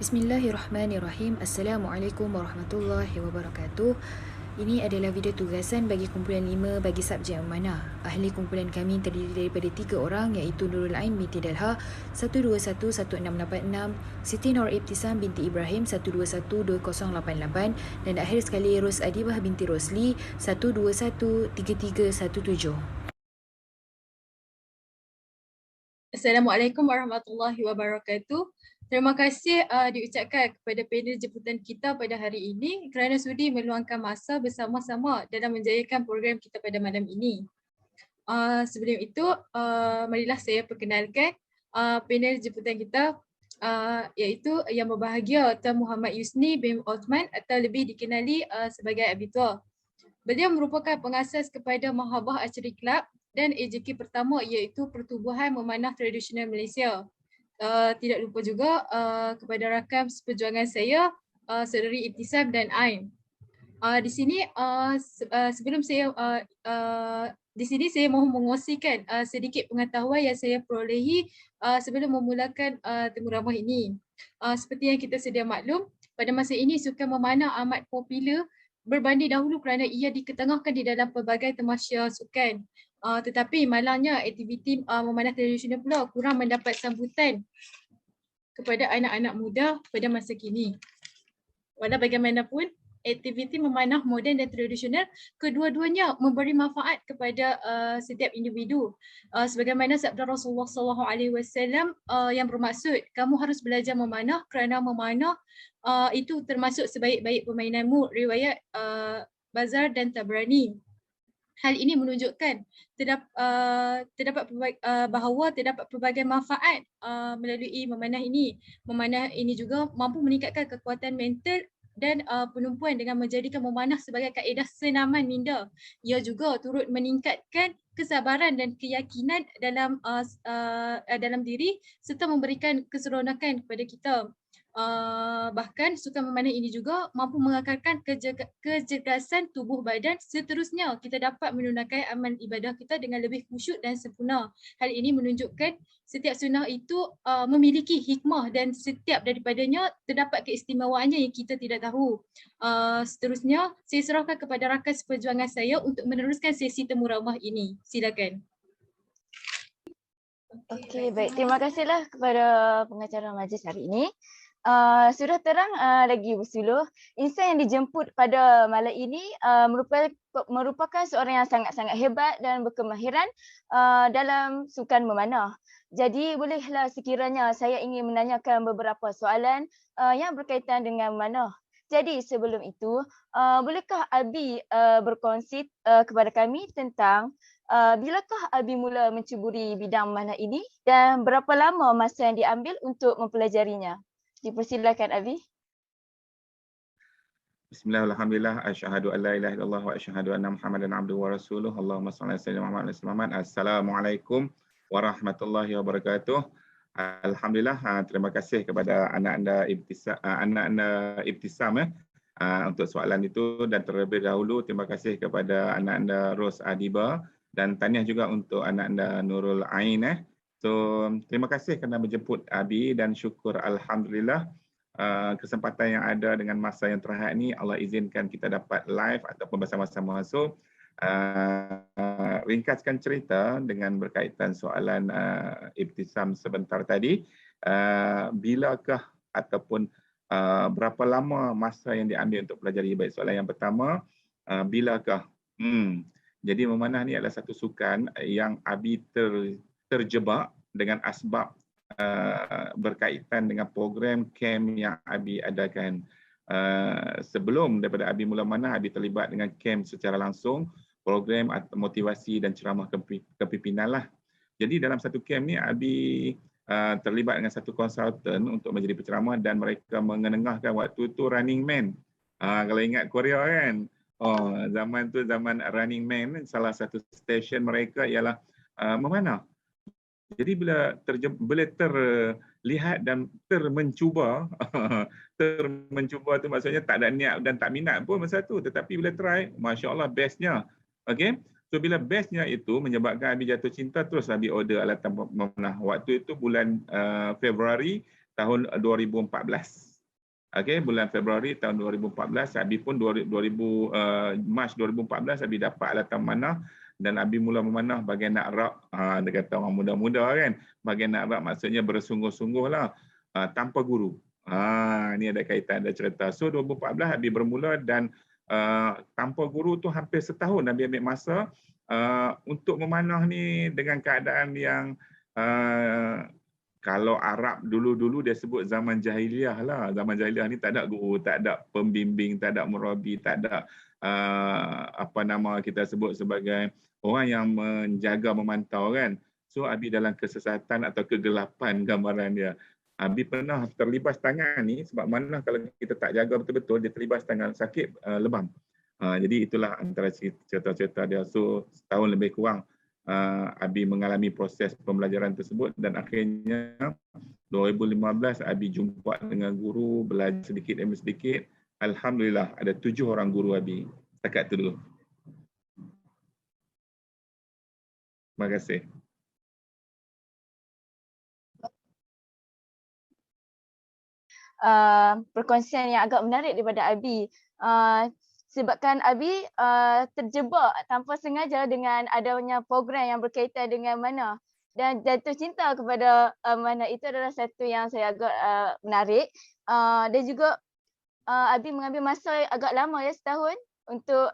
Bismillahirrahmanirrahim. Assalamualaikum warahmatullahi wabarakatuh. Ini adalah video tugasan bagi kumpulan 5 bagi subjek memanah. Ahli kumpulan kami terdiri daripada 3 orang iaitu Nurul Ain binti Dalha 1211686, Siti Nur Ibtisam binti Ibrahim 1212088 dan akhir sekali Ros Adibah binti Rosli 1213317. Assalamualaikum warahmatullahi wabarakatuh. Terima kasih diucapkan kepada panel jemputan kita pada hari ini kerana sudi meluangkan masa bersama-sama dalam menjayakan program kita pada malam ini. Sebelum itu, marilah saya perkenalkan panel jemputan kita iaitu Yang Berbahagia Tuan Muhammad Yusni bin Osman atau lebih dikenali sebagai Abi Tua. Beliau merupakan pengasas kepada Mahabah Archery Club dan AJK pertama iaitu Pertubuhan Memanah Tradisional Malaysia. Tidak lupa juga kepada rakam seperjuangan saya, Saudari Ibtisam dan Ain. Di sini sebelum saya di sini saya mahu mengongsikan sedikit pengetahuan yang saya perolehi sebelum memulakan temu ramah ini. Seperti yang kita sedia maklum, pada masa ini sukan memanah amat popular berbanding dahulu kerana ia diketengahkan di dalam pelbagai tamasya sukan. Tetapi malangnya aktiviti memanah tradisional pula kurang mendapat sambutan kepada anak-anak muda pada masa kini. Walau bagaimanapun, aktiviti memanah moden dan tradisional kedua-duanya memberi manfaat kepada setiap individu. Sebagaimana sabda Rasulullah SAW yang bermaksud kamu harus belajar memanah kerana memanah itu termasuk sebaik-baik permainanmu, riwayat Bazar dan Tabrani. Hal ini menunjukkan bahawa terdapat pelbagai manfaat melalui memanah ini. Memanah ini juga mampu meningkatkan kekuatan mental dan penumpuan dengan menjadikan memanah sebagai kaedah senaman minda. Ia juga turut meningkatkan kesabaran dan keyakinan dalam diri serta memberikan keseronokan kepada kita. Bahkan sukan memanah ini juga mampu mengekalkan kecergasan tubuh badan. Seterusnya, kita dapat menunaikan amal ibadah kita dengan lebih khusyuk dan sempurna. Hal ini menunjukkan setiap sunnah itu memiliki hikmah dan setiap daripadanya terdapat keistimewaannya yang kita tidak tahu. Seterusnya, saya serahkan kepada rakan seperjuangan saya untuk meneruskan sesi temu ramah ini. Silakan. Okey, baik. Terima kasihlah kepada pengacara majlis hari ini. Sudah terang lagi bersuluh, insan yang dijemput pada malam ini merupakan seorang yang sangat-sangat hebat dan berkemahiran dalam sukan memanah. Jadi bolehlah sekiranya saya ingin menanyakan beberapa soalan yang berkaitan dengan memanah. Jadi sebelum itu, bolehkah Abi berkongsi kepada kami tentang bilakah Abi mula mencuburi bidang memanah ini dan berapa lama masa yang diambil untuk mempelajarinya? Dipersilakan Abi. Bismillahirrahmanirrahim. Asyhadu an la ilaha illallah wa asyhadu anna Muhammadan abduhu wa rasuluh. Allahumma shalli ala sayyidina Muhammad wa sallam. Assalamualaikum warahmatullahi wabarakatuh. Alhamdulillah, terima kasih kepada anak-anak Ibtisam untuk soalan itu, dan terlebih dahulu terima kasih kepada anak-anak Ros Adibah dan tahniah juga untuk anak-anak Nurul Ain. So, terima kasih kerana menjemput Abi dan syukur alhamdulillah kesempatan yang ada dengan masa yang terhad ni Allah izinkan kita dapat live ataupun bersama-sama. So, ringkaskan cerita dengan berkaitan soalan Ibtisam sebentar tadi, bilakah ataupun berapa lama masa yang diambil untuk pelajari? Baik, soalan yang pertama, bilakah? Jadi memanah ni adalah satu sukan yang Abi terjebak dengan asbab berkaitan dengan program camp yang Abi adakan. Sebelum daripada Abi mula manah, Abi terlibat dengan camp secara langsung, program motivasi dan ceramah kepimpinan lah. Jadi dalam satu camp ni Abi terlibat dengan satu konsultan untuk menjadi penceramah dan mereka mengenengahkan waktu tu Running Man. Kalau ingat Korea kan, zaman tu zaman Running Man, salah satu stesen mereka ialah memanah. Jadi bila terlihat dan termencuba, termencuba tu maksudnya tak ada niat dan tak minat pun masa tu, tetapi bila try, Masya Allah bestnya. Okay? So bila bestnya itu menyebabkan Abi jatuh cinta, terus Abi order alatan memanah. Waktu itu bulan Februari tahun 2014. Okey, bulan Februari tahun 2014, Abi pun Mac 2014 Abi dapat alatan memanah dan Abi mula memanah bahagian Naqrab. Dia kata orang muda-muda kan. Bahagian Naqrab maksudnya bersungguh-sungguh lah, tanpa guru. Ni ada kaitan, ada cerita. So 2014 Abi bermula dan tanpa guru tu hampir setahun Abi ambil masa untuk memanah ni dengan keadaan yang kalau Arab dulu-dulu dia sebut zaman jahiliah lah. Zaman jahiliah ni tak ada guru, tak ada pembimbing, tak ada murabi, tak ada apa nama kita sebut sebagai orang yang menjaga, memantau kan. So Abi dalam kesesatan atau kegelapan gambaran dia. Abi pernah terlibas tangan ni sebab mana kalau kita tak jaga betul-betul dia terlibas tangan, sakit lebam. Jadi itulah antara cerita-cerita dia. So setahun lebih kurang Abi mengalami proses pembelajaran tersebut dan akhirnya 2015 Abi jumpa dengan guru, belajar sedikit demi sedikit. Alhamdulillah ada 7 orang guru Abi. Setakat tu dulu. Terima kasih. Perkongsian yang agak menarik daripada Abi. Sebabkan Abi terjebak tanpa sengaja dengan adanya program yang berkaitan dengan mana dan jatuh cinta kepada mana, itu adalah satu yang saya agak menarik. Dan juga Abi mengambil masa agak lama ya, setahun untuk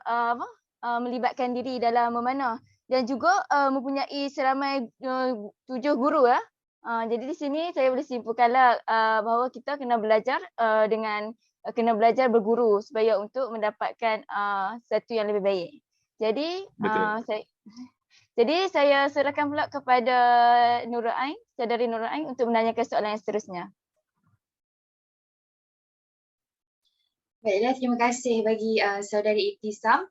melibatkan diri dalam memanah dan juga mempunyai seramai 7 guru ya. Jadi di sini saya boleh simpulkanlah bahawa kita kena belajar kena belajar berguru supaya untuk mendapatkan sesuatu yang lebih baik. Jadi saya serahkan pula kepada Nurul Ain, saudari Nurul Ain untuk menanyakan soalan yang seterusnya. Baiklah, terima kasih bagi saudari Ibtisam.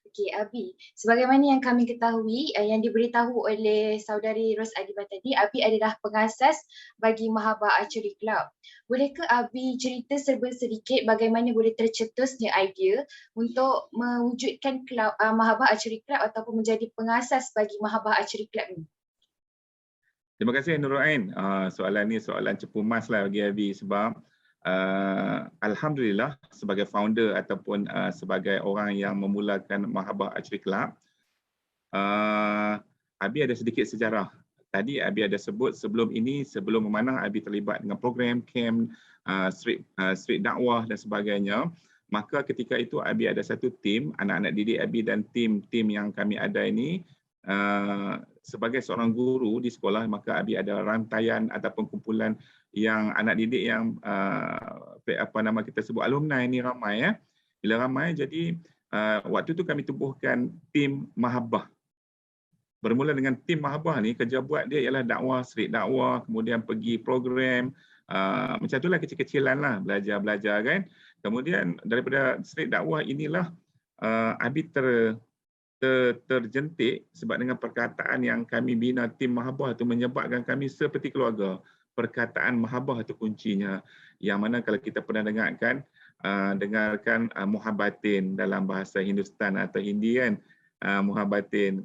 Okey, Abi, sebagaimana yang kami ketahui, yang diberitahu oleh saudari Ros Adibah tadi, Abi adalah pengasas bagi Mahabah Archery Club. Bolehkah Abi cerita serba sedikit bagaimana boleh tercetusnya idea untuk mewujudkan klub Mahabah Archery Club ataupun menjadi pengasas bagi Mahabah Archery Club ini? Terima kasih Nurul Ain. Soalan ni soalan cepu mas lah bagi Abi sebab Alhamdulillah sebagai founder ataupun sebagai orang yang memulakan Mahabah Archery Club, Abi ada sedikit sejarah. Tadi Abi ada sebut sebelum ini, sebelum memanah Abi terlibat dengan program, camp, street dakwah dan sebagainya. Maka ketika itu Abi ada satu tim, anak-anak didik Abi dan tim yang kami ada ini, sebagai seorang guru di sekolah, maka Abi ada rantaian ataupun kumpulan yang anak didik yang kita sebut alumni ni ramai ya. Bila ramai jadi waktu tu kami tubuhkan tim Mahabah. Bermula dengan tim Mahabah ni, kerja buat dia ialah dakwah, street dakwah, kemudian pergi program, macam itulah kecil-kecilan lah, belajar-belajar kan. Kemudian daripada street dakwah inilah Abi terjentik sebab dengan perkataan yang kami bina tim Mahabah itu menyebabkan kami seperti keluarga. Perkataan Mahabah itu kuncinya, yang mana kalau kita pernah dengarkan muhabbatin dalam bahasa Hindustan atau Hindi kan, muhabbatin.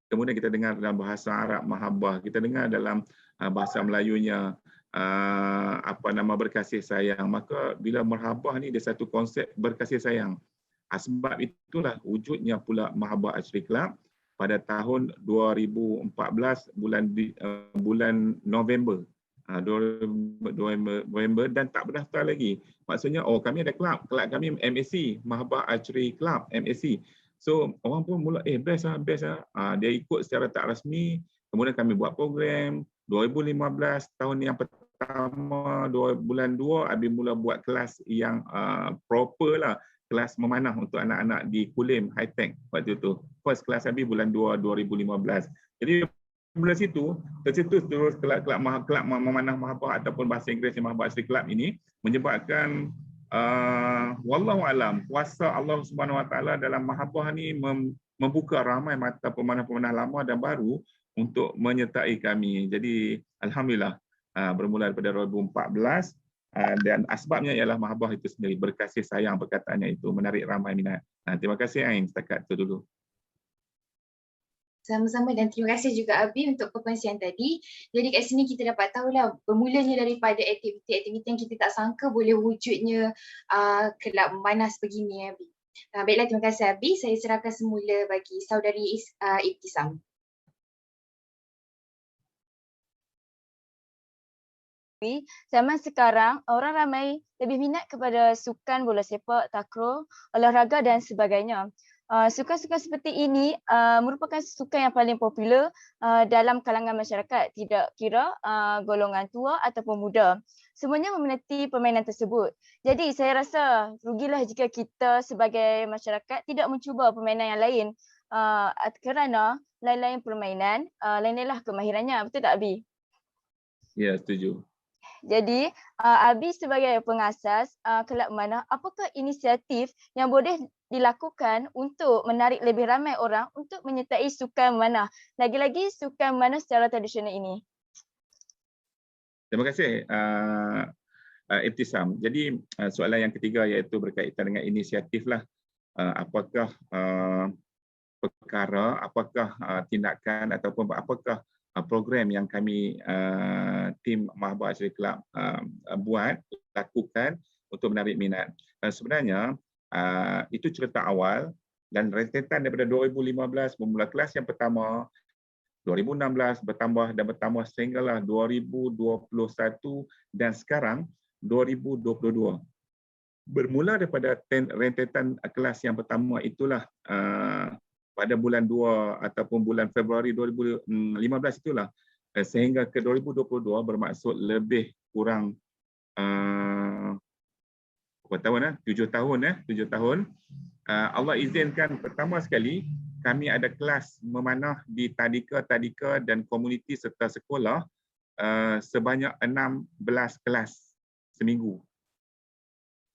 Kemudian kita dengar dalam bahasa Arab Mahabah, kita dengar dalam bahasa Melayunya berkasih sayang. Maka bila Mahabah ni dia satu konsep berkasih sayang. Sebab itulah wujudnya pula Mahabah Archery Club pada tahun 2014 bulan November. November dan tak berdaftar lagi. Maksudnya kami ada kelab kami MAC, Mahabah Archery Club MAC. So orang pun mula best lah. Dia ikut secara tak rasmi. Kemudian kami buat program 2015 tahun yang pertama, bulan 2 Abi mula buat kelas yang proper lah, kelas memanah untuk anak-anak di Kulim High Tech waktu itu. First kelas Abi bulan 2 2015. Jadi dari situ tercetus terus kelab memanah Mahabah ataupun bahasa Inggeris Mahabah Archery Club ini menyebabkan wallahu alam kuasa Allah Subhanahu Wa Taala dalam Mahabah ni membuka ramai mata pemanah-pemanah lama dan baru untuk menyertai kami. Jadi alhamdulillah bermula daripada 2014 dan asbabnya ialah Mahabah itu sendiri, berkasih sayang perkataannya itu menarik ramai minat. Terima kasih Ain, setakat itu dulu. Sama-sama dan terima kasih juga Abi untuk perkongsian tadi. Jadi kat sini kita dapat tahulah bermulanya daripada aktiviti-aktiviti yang kita tak sangka boleh wujudnya kelab memanas begini Abi. Baiklah, terima kasih Abi. Saya serahkan semula bagi saudari Ibtisam. Zaman sekarang, orang ramai lebih minat kepada sukan bola sepak, takraw, olahraga dan sebagainya. Sukan-sukan seperti ini merupakan sukan yang paling popular dalam kalangan masyarakat, tidak kira golongan tua ataupun muda. Semuanya meminati permainan tersebut. Jadi saya rasa rugilah jika kita sebagai masyarakat tidak mencuba permainan yang lain kerana lain-lain permainan, lain-lainlah kemahirannya. Betul tak Abi? Ya, setuju. Jadi, Abi sebagai pengasas kelab memanah, apakah inisiatif yang boleh dilakukan untuk menarik lebih ramai orang untuk menyertai sukan memanah? Lagi-lagi sukan memanah secara tradisional ini. Terima kasih Ibtisam. Jadi soalan yang ketiga iaitu berkaitan dengan inisiatif lah. Apakah perkara, apakah tindakan ataupun apakah program yang kami tim Mahabat Asyari Kelab lakukan untuk menarik minat. Sebenarnya itu cerita awal dan rentetan daripada 2015 memula kelas yang pertama, 2016 bertambah sehinggalah 2021 dan sekarang 2022. Bermula daripada rentetan kelas yang pertama itulah pada bulan 2 ataupun bulan Februari 2015 itulah sehingga ke 2022 bermaksud lebih kurang berapa tahun 7 tahun. Allah izinkan pertama sekali kami ada kelas memanah di tadika dan komuniti serta sekolah sebanyak 16 kelas seminggu.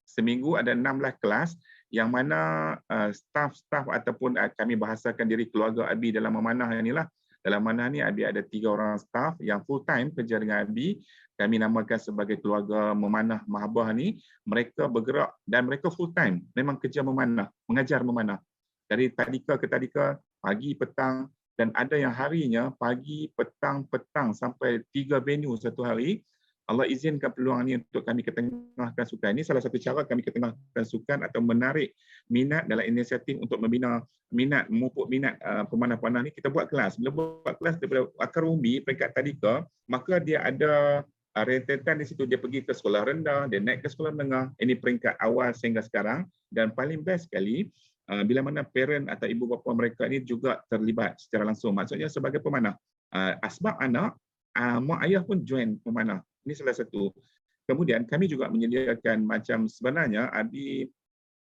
Seminggu ada 16 kelas yang mana staff ataupun kami bahasakan diri keluarga Abi dalam memanah inilah. Dalam memanah ni Abi ada 3 orang staff yang full time kerja dengan Abi. Kami namakan sebagai keluarga memanah Mahabah ni. Mereka bergerak dan mereka full time. Memang kerja memanah, mengajar memanah. Dari tadika ke tadika, pagi, petang dan ada yang harinya pagi, petang sampai 3 venue satu hari. Allah izinkan peluang ini untuk kami ketengahkan sukan. Ini salah satu cara kami ketengahkan sukan atau menarik minat dalam inisiatif untuk membina minat, memupuk minat pemanah-pemanah ni. Kita buat kelas. Bila buat kelas daripada akar umbi peringkat tadika, maka dia ada rentetan di situ. Dia pergi ke sekolah rendah, dia naik ke sekolah menengah. Ini peringkat awal sehingga sekarang. Dan paling best sekali, bila mana parent atau ibu bapa mereka ini juga terlibat secara langsung. Maksudnya sebagai pemanah. Asbab anak, mak ayah pun join pemanah. Ini salah satu. Kemudian kami juga menyediakan macam sebenarnya Abi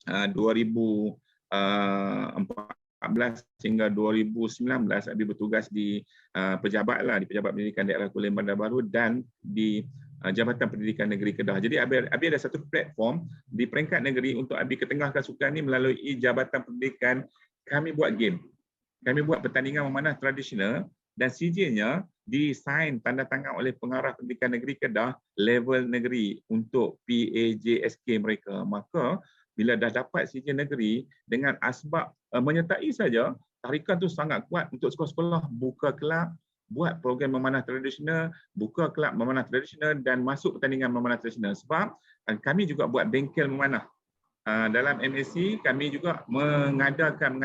2014 hingga 2019 Abi bertugas di pejabat pendidikan daerah Kuala Bandar Baru dan di Jabatan Pendidikan Negeri Kedah. Jadi Abi ada satu platform di peringkat negeri untuk Abi ketengahkan sukan ini melalui Jabatan Pendidikan. Kami buat game. Kami buat pertandingan memanah tradisional dan CJ-nya disign tanda tangan oleh pengarah pendidikan negeri Kedah level negeri untuk PAJSK mereka. Maka bila dah dapat CJ negeri dengan asbab menyertai saja, tarikan tu sangat kuat untuk sekolah-sekolah buka kelab, buat program memanah tradisional, buka kelab memanah tradisional dan masuk pertandingan memanah tradisional. Sebab kami juga buat bengkel memanah. Dalam MSc kami juga menganjurkan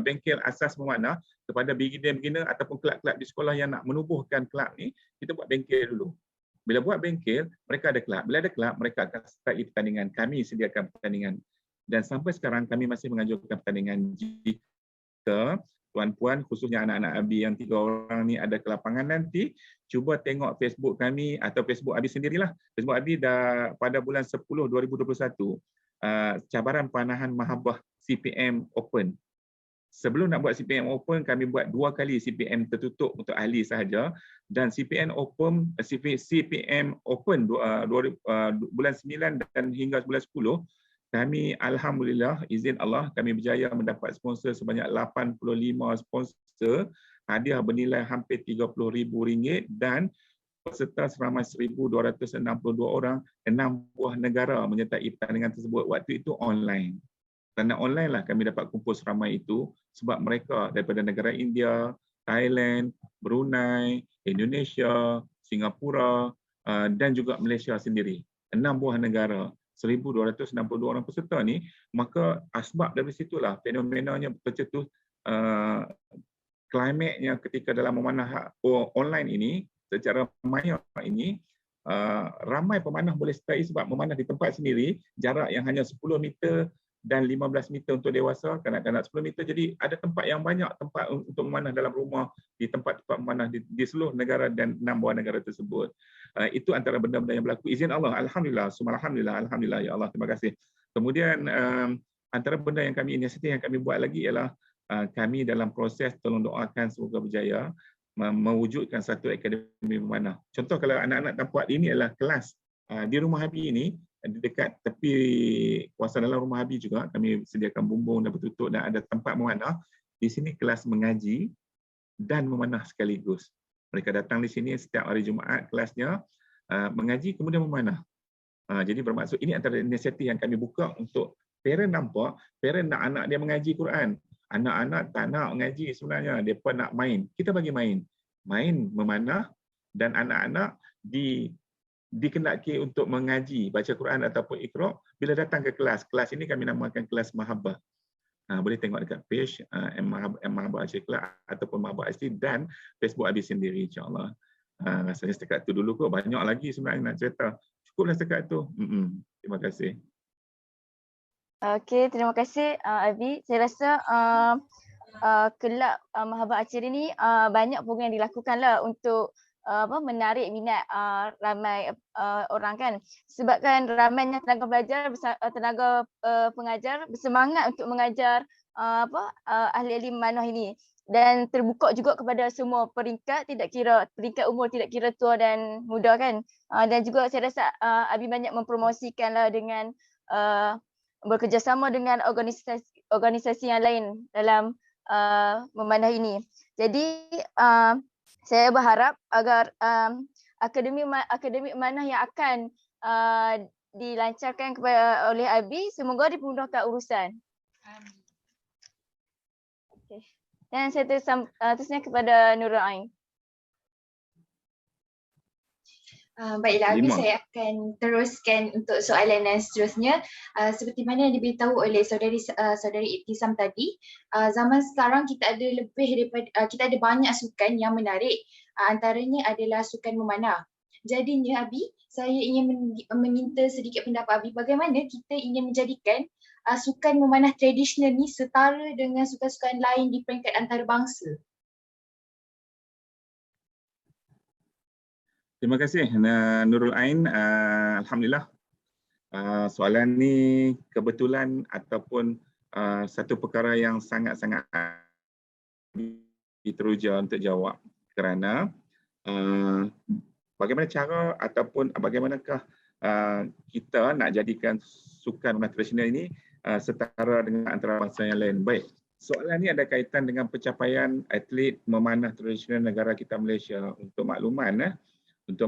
bengkel asas memanah kepada beginner ataupun kelab-kelab di sekolah yang nak menubuhkan kelab ni, kita buat bengkel dulu. Bila buat bengkel, mereka ada kelab. Bila ada kelab, mereka akan start pertandingan. Kami sediakan pertandingan. Dan sampai sekarang kami masih menganjurkan pertandingan. Jika tuan-puan, khususnya anak-anak Abi yang 3 orang ni ada ke lapangan nanti, cuba tengok Facebook kami atau Facebook Abi sendirilah. Facebook Abi dah pada bulan 10 2021. Cabaran panahan Mahabah CPM Open. Sebelum nak buat CPM Open, kami buat 2 kali CPM tertutup untuk ahli sahaja dan CPM Open bulan 9 dan hingga bulan 10 kami alhamdulillah izin Allah kami berjaya mendapat sponsor sebanyak 85 sponsor, hadiah bernilai hampir RM30,000 dan peserta seramai 1,262 orang, 6 buah negara menyertai pertandingan tersebut. Waktu itu online. kerana online lah kami dapat kumpul seramai itu sebab mereka daripada negara India, Thailand, Brunei, Indonesia, Singapura dan juga Malaysia sendiri. 6 buah negara, 1,262 orang peserta ni, maka asbab dari situlah fenomenanya tercetus klimaknya ketika dalam memanah online ini secara maya ini ramai pemanah boleh sertai sebab memanah di tempat sendiri jarak yang hanya 10 meter dan 15 meter untuk dewasa, kanak-kanak 10 meter. Jadi ada tempat yang banyak tempat untuk memanah dalam rumah, di tempat-tempat memanah di seluruh negara dan 6 buah negara tersebut. Itu antara benda-benda yang berlaku. Izin Allah, alhamdulillah, alhamdulillah, alhamdulillah ya Allah, terima kasih. Kemudian antara benda yang kami inisiatif yang kami buat lagi ialah kami dalam proses tolong doakan semoga berjaya mewujudkan satu akademi memanah. Contoh kalau anak-anak tempat ini adalah kelas di rumah Habi ini, di dekat tepi kawasan dalam rumah Habi juga kami sediakan bumbung dan bertutup dan ada tempat memanah. Di sini kelas mengaji dan memanah sekaligus. Mereka datang di sini setiap hari Jumaat kelasnya mengaji kemudian memanah. Jadi bermaksud ini antara inisiatif yang kami buka untuk parent nampak, parent nak anak dia mengaji Quran. Anak-anak tak nak mengaji sebenarnya, mereka nak main. Kita bagi main. Main memanah dan anak-anak dikenaki untuk mengaji, baca Quran ataupun Iqra bila datang ke kelas. Kelas ini kami namakan kelas Mahabbah. Boleh tengok dekat page Mahabbah Aceh Kelab ataupun Mahabbah Aceh dan Facebook Abi sendiri insya-Allah. Rasanya setakat itu dulu kot, banyak lagi sebenarnya nak cerita. Cukuplah setakat itu. Terima kasih. Okey, terima kasih Abi. Saya rasa kelab Mahabbah Aceh ini banyak program yang dilakukan lah untuk menarik minat ramai orang kan. Sebabkan ramainya tenaga belajar, tenaga pengajar bersemangat untuk mengajar ahli-ahli memanah ini. Dan terbuka juga kepada semua peringkat, tidak kira peringkat umur, tidak kira tua dan muda kan. Dan juga saya rasa Abi banyak mempromosikanlah dengan bekerjasama dengan organisasi yang lain dalam memanah ini. Jadi saya berharap agar akademi memanah yang akan dilancarkan oleh Abi semoga dipermudahkan urusan. Okay. Dan saya terusnya kepada Nurul Ain. Baiklah, Abi, saya akan teruskan untuk soalan yang seterusnya. Seperti mana yang diberitahu oleh saudari Ibtisam tadi, zaman sekarang kita ada banyak sukan yang menarik. Antaranya adalah sukan memanah. Jadinya Abi, saya ingin meminta sedikit pendapat Abi, bagaimana kita ingin menjadikan sukan memanah tradisional ni setara dengan sukan-sukan lain di peringkat antarabangsa. Terima kasih Nurul Ain. Alhamdulillah soalan ni kebetulan ataupun satu perkara yang sangat-sangat diteruja untuk jawab kerana bagaimana cara ataupun bagaimanakah kita nak jadikan sukan memanah tradisional ini setara dengan antarabangsa yang lain. Baik, soalan ni ada kaitan dengan pencapaian atlet memanah tradisional negara kita Malaysia. Untuk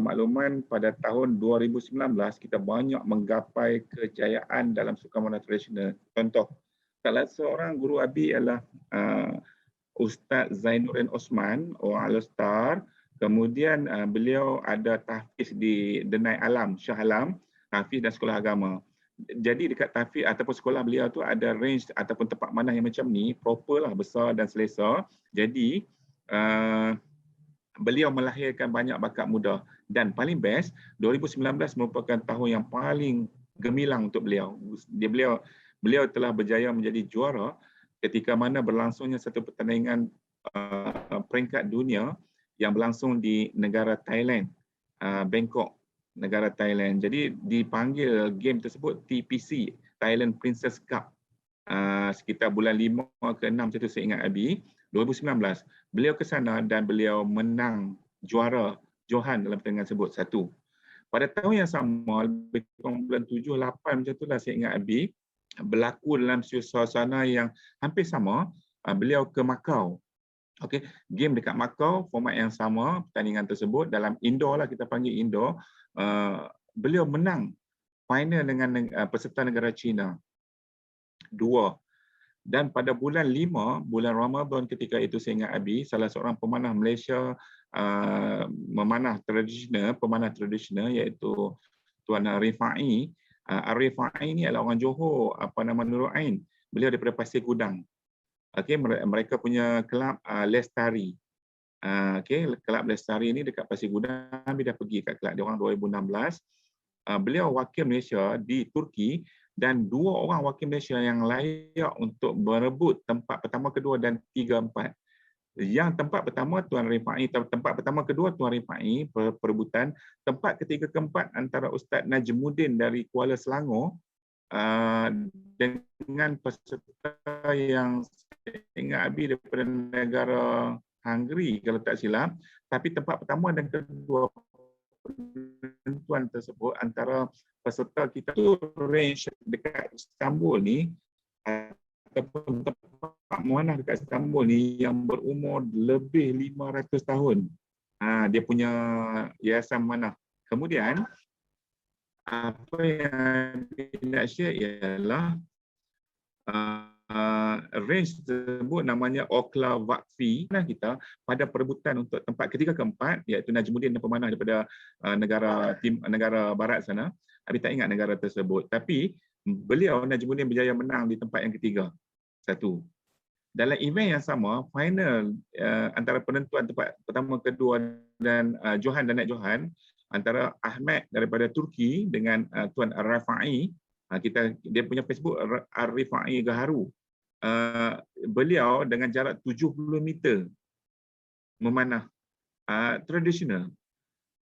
makluman, pada tahun 2019 kita banyak menggapai kejayaan dalam sukan memanah tradisional. Contoh, salah seorang guru Abi ialah Ustaz Zainuddin Osman, Al-Star. Kemudian beliau ada tahfiz di Denai Alam, Shah Alam, tahfiz dan sekolah agama. Jadi dekat tahfiz ataupun sekolah beliau tu ada range ataupun tempat manah yang macam ni, proper lah, besar dan selesa. Jadi beliau melahirkan banyak bakat muda dan paling best 2019 merupakan tahun yang paling gemilang untuk beliau. Beliau telah berjaya menjadi juara ketika mana berlangsungnya satu pertandingan peringkat dunia yang berlangsung di negara Thailand, Bangkok, negara Thailand. Jadi dipanggil game tersebut TPC, Thailand Princess Cup. Sekitar bulan 5 ke 6 macam tu saya ingat Abi, 2019. Beliau ke sana dan beliau menang juara Johan dalam pertandingan tersebut 1. Pada tahun yang sama, lebih kurang bulan 7, 8 macam tu lah saya ingat Abi, berlaku dalam suasana yang hampir sama, beliau ke Macau. Okey, game dekat Macau, format yang sama, pertandingan tersebut dalam indoor lah, kita panggil indoor. Beliau menang final dengan peserta negara China. 2. Dan pada bulan 5, bulan Ramadan ketika itu saya ingat Abi, salah seorang pemanah Malaysia memanah tradisional iaitu Tuan Rifai. Rifai ni adalah orang Johor, Nurul Ain. Beliau daripada Pasir Gudang. Okey, mereka punya kelab Lestari. Okey, kelab Lestari ni dekat Pasir Gudang, Abi dah pergi kat kelab dia orang 2016. Beliau wakil Malaysia di Turki dan 2 orang wakil Malaysia yang layak untuk berebut tempat pertama, kedua dan 3, 4. Yang tempat pertama Tuan Rifai, tempat pertama kedua Tuan Rifai perebutan, tempat ketiga keempat antara Ustaz Najmuddin dari Kuala Selangor dengan peserta yang saya ingat Abi daripada negara Hungary kalau tak silap, tapi tempat pertama dan kedua penentuan tersebut antara peserta kita tu range dekat Istanbul ni ataupun tempat muanah dekat Istanbul ni yang berumur lebih 500 tahun. Dia punya yayasan muanah. Kemudian apa yang saya nak share ialah range tersebut namanya Okla Vakfi. Kita pada perebutan untuk tempat ketiga keempat iaitu Najmuddin dan pemanah daripada negara barat sana. Abi tak ingat negara tersebut, tapi beliau Najmuddin berjaya menang di tempat yang ketiga. 1. Dalam event yang sama, final antara penentuan tempat pertama, kedua dan Johan dan Nek Johan antara Ahmad daripada Turki dengan Tuan Rifai. Dia punya Facebook Rifai Gaharu. Beliau dengan jarak 70 meter memanah tradisional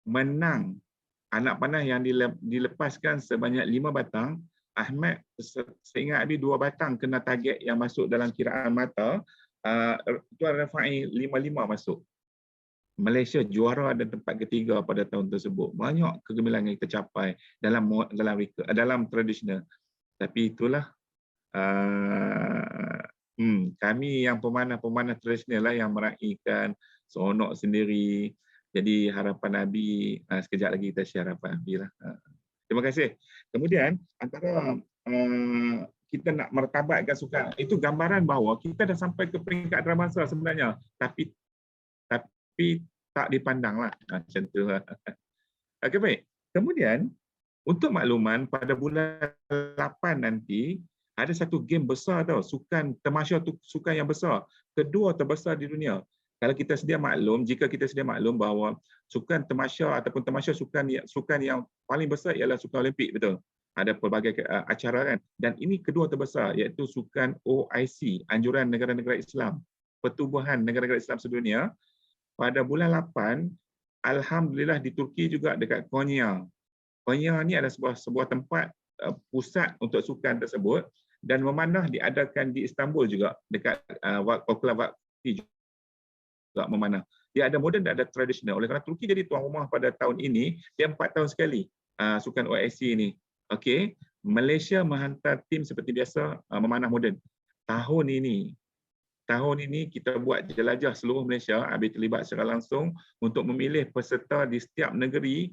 menang. Anak panah yang dilepaskan sebanyak 5 batang. Ahmad, saya ingat Abi 2 batang kena target yang masuk dalam kiraan mata. Tuan Rifai 5-5 masuk. Malaysia juara dan tempat ketiga pada tahun tersebut. Banyak kegemilangan yang tercapai dalam tradisional. Tapi itulah kami yang pemanah tradisional lah yang meraihkan seronok sendiri. Jadi harapan Abi, sekejap lagi kita share harapan Abi lah. Terima kasih. Kemudian antara kita nak mertabatkan sukan, itu gambaran bahawa kita dah sampai ke peringkat antarabangsa sebenarnya. Tapi tak dipandang lah. Macam tu lah. Okay, baik. Kemudian untuk makluman pada bulan 8 nanti ada satu game besar tau, sukan tamasya tu sukan yang besar, kedua terbesar di dunia. Kalau kita sedia maklum, jika kita sedia maklum bahawa sukan tamasya ataupun tamasya sukan yang paling besar ialah sukan Olimpik, betul? Ada pelbagai acara kan. Dan ini kedua terbesar iaitu sukan OIC, Anjuran Negara-Negara Islam, Pertubuhan Negara-Negara Islam Sedunia. Pada bulan 8, alhamdulillah di Turki juga dekat Konya. Konya ni adalah sebuah tempat pusat untuk sukan tersebut dan memanah diadakan di Istanbul juga dekat Okla Vakfi juga memanah. Dia ada moden dan ada tradisional. Oleh kerana Turki jadi tuan rumah pada tahun ini, dia 4 tahun sekali sukan OIC ini. Okey, Malaysia menghantar tim seperti biasa memanah moden. Tahun ini kita buat jelajah seluruh Malaysia, Abi terlibat secara langsung untuk memilih peserta di setiap negeri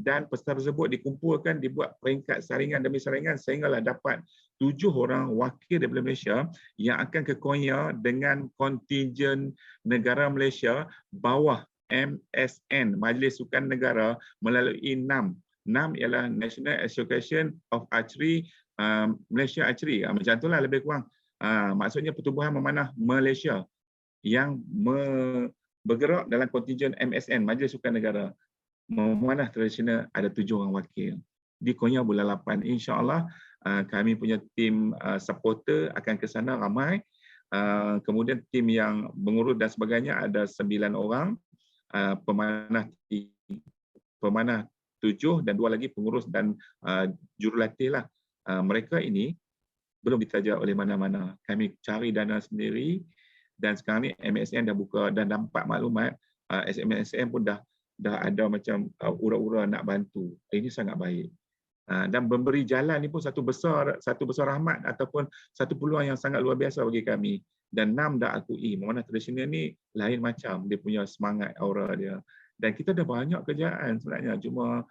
dan peserta tersebut dikumpulkan, dibuat peringkat saringan demi saringan sehinggalah dapat 7 orang wakil daripada Malaysia yang akan ke Konya dengan kontingen negara Malaysia bawah MSN, Majlis Sukan Negara, melalui NAM. NAM ialah National Association of Archery Malaysia Archery. Macam itulah lebih kurang. Maksudnya Pertubuhan Memanah Malaysia yang bergerak dalam kontingen MSN, Majlis Sukan Negara. Memanah tradisional ada 7 orang wakil. Di Konya bulan 8. InsyaAllah kami punya tim supporter akan ke sana ramai. Kemudian tim yang mengurus dan sebagainya ada 9 orang. Pemanah 7 dan 2 lagi pengurus dan jurulatih lah. Mereka ini belum diterajak oleh mana-mana. Kami cari dana sendiri dan sekarang ni MSN dah buka dan dapat maklumat, MSN pun dah ada macam ura-ura nak bantu. Ini sangat baik. Dan memberi jalan ni pun satu besar rahmat ataupun satu peluang yang sangat luar biasa bagi kami. Dan NAM dah akui, memanah tradisional ni lain macam, dia punya semangat, aura dia. Dan kita dah banyak kerjaan sebenarnya, cuma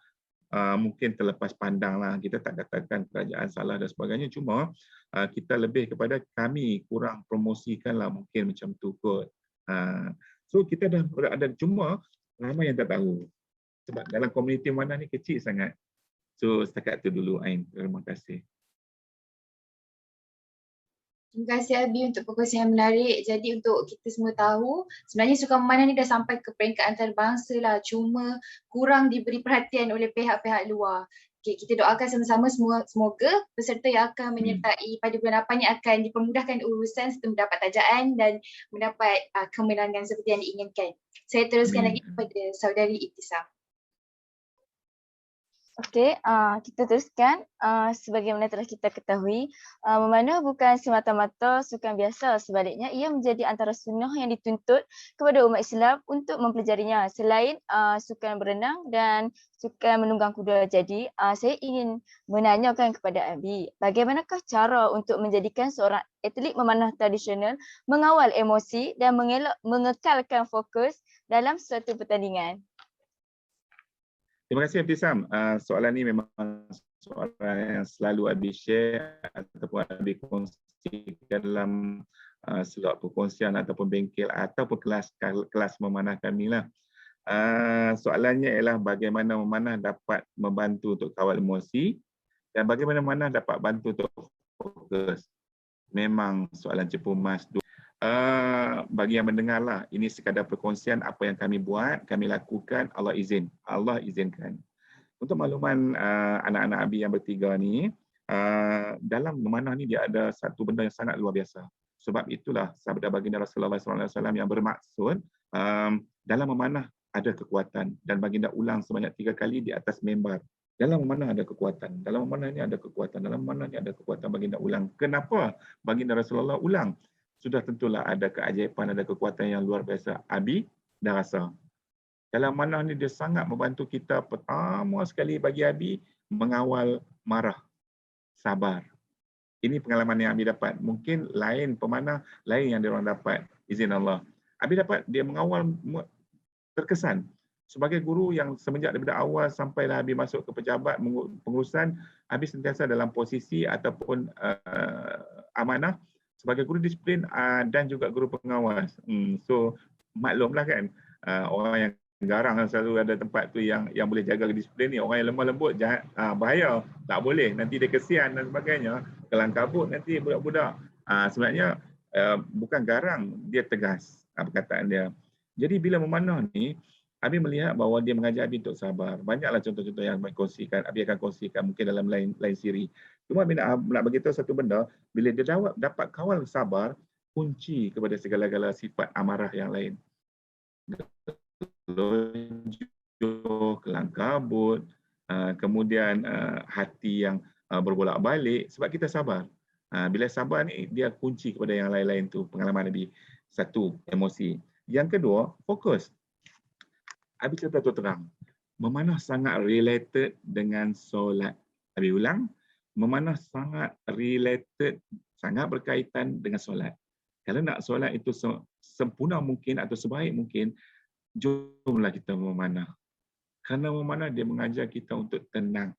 mungkin terlepas pandang lah, kita tak katakan kerajaan salah dan sebagainya, cuma kita lebih kepada kami kurang promosikan lah mungkin macam tu kot. So kita dah berada, cuma ramai yang tak tahu sebab dalam komuniti mana ni kecil sangat. So setakat tu dulu Ain, terima kasih. Terima kasih Abi untuk perkongsian yang menarik. Jadi untuk kita semua tahu, sebenarnya sukan memanah ni dah sampai ke peringkat antarabangsa lah. Cuma kurang diberi perhatian oleh pihak-pihak luar. Okay, kita doakan sama-sama semoga peserta yang akan menyertai pada bulan 8 ni akan dipermudahkan urusan serta mendapat tajaan dan mendapat kemenangan seperti yang diinginkan. Saya teruskan lagi kepada Saudari Ibtisam. Okey, kita teruskan. Sebagaimana telah kita ketahui, memanah bukan semata-mata sukan biasa. Sebaliknya, ia menjadi antara sunnah yang dituntut kepada umat Islam untuk mempelajarinya. Selain sukan berenang dan sukan menunggang kuda. Jadi, saya ingin menanyakan kepada Abi, bagaimanakah cara untuk menjadikan seorang atlet memanah tradisional mengawal emosi dan mengekalkan fokus dalam suatu pertandingan? Terima kasih Ibtisam. Soalan ni memang soalan yang selalu Abi share ataupun Abi kongsi dalam slot perkongsian ataupun bengkel ataupun kelas memanah kami lah. Soalannya ialah bagaimana memanah dapat membantu untuk kawal emosi dan bagaimana memanah dapat bantu untuk fokus. Memang soalan cepu emas. Bagi yang mendengar lah, ini sekadar perkongsian apa yang kami buat, kami lakukan, Allah izinkan. Untuk makluman anak-anak Abi yang bertiga ni, dalam memanah ni dia ada satu benda yang sangat luar biasa. Sebab itulah sabda baginda Rasulullah SAW yang bermaksud dalam memanah ada kekuatan dan baginda ulang sebanyak 3 kali di atas mimbar. Dalam memanah ada kekuatan, dalam memanah ni ada kekuatan, dalam memanah ni ada kekuatan, baginda ulang. Kenapa baginda Rasulullah ulang? Sudah tentulah ada keajaiban, ada kekuatan yang luar biasa. Abi dah rasa. Dalam manah ni dia sangat membantu kita. Pertama sekali bagi Abi, mengawal marah, sabar. Ini pengalaman yang Abi dapat. Mungkin lain pemanah, lain yang diorang dapat. Izin Allah. Abi dapat dia mengawal terkesan. Sebagai guru yang semenjak daripada awal sampailah Abi masuk ke pejabat pengurusan, Abi sentiasa dalam posisi ataupun amanah sebagai guru disiplin dan juga guru pengawas. So maklumlah kan, orang yang garang selalu ada tempat tu yang boleh jaga disiplin ni. Orang yang lemah lembut jahat, bahaya, tak boleh, nanti dia kesian dan sebagainya, kelang kabut nanti budak-budak. Sebenarnya bukan garang, dia tegas perkataan dia. Jadi bila memanah ni, Abi melihat bahawa dia mengajar Abi untuk sabar. Banyaklah contoh-contoh yang Abi kongsikan, Abi akan kongsikan mungkin dalam lain siri. Cuma Abi nak beritahu satu benda, bila dia dapat kawal sabar, kunci kepada segala-gala sifat amarah yang lain. Gelonjor, kelang kabut, kemudian hati yang berbolak-balik sebab kita sabar. Bila sabar ni dia kunci kepada yang lain-lain tu, pengalaman Abi. Satu, emosi. Yang kedua, fokus. Abi cerita terang, memanah sangat related dengan solat. Abi ulang, memanah sangat related, sangat berkaitan dengan solat. Kalau nak solat itu sempurna mungkin atau sebaik mungkin, jomlah kita memanah. Kerana memanah dia mengajar kita untuk tenang.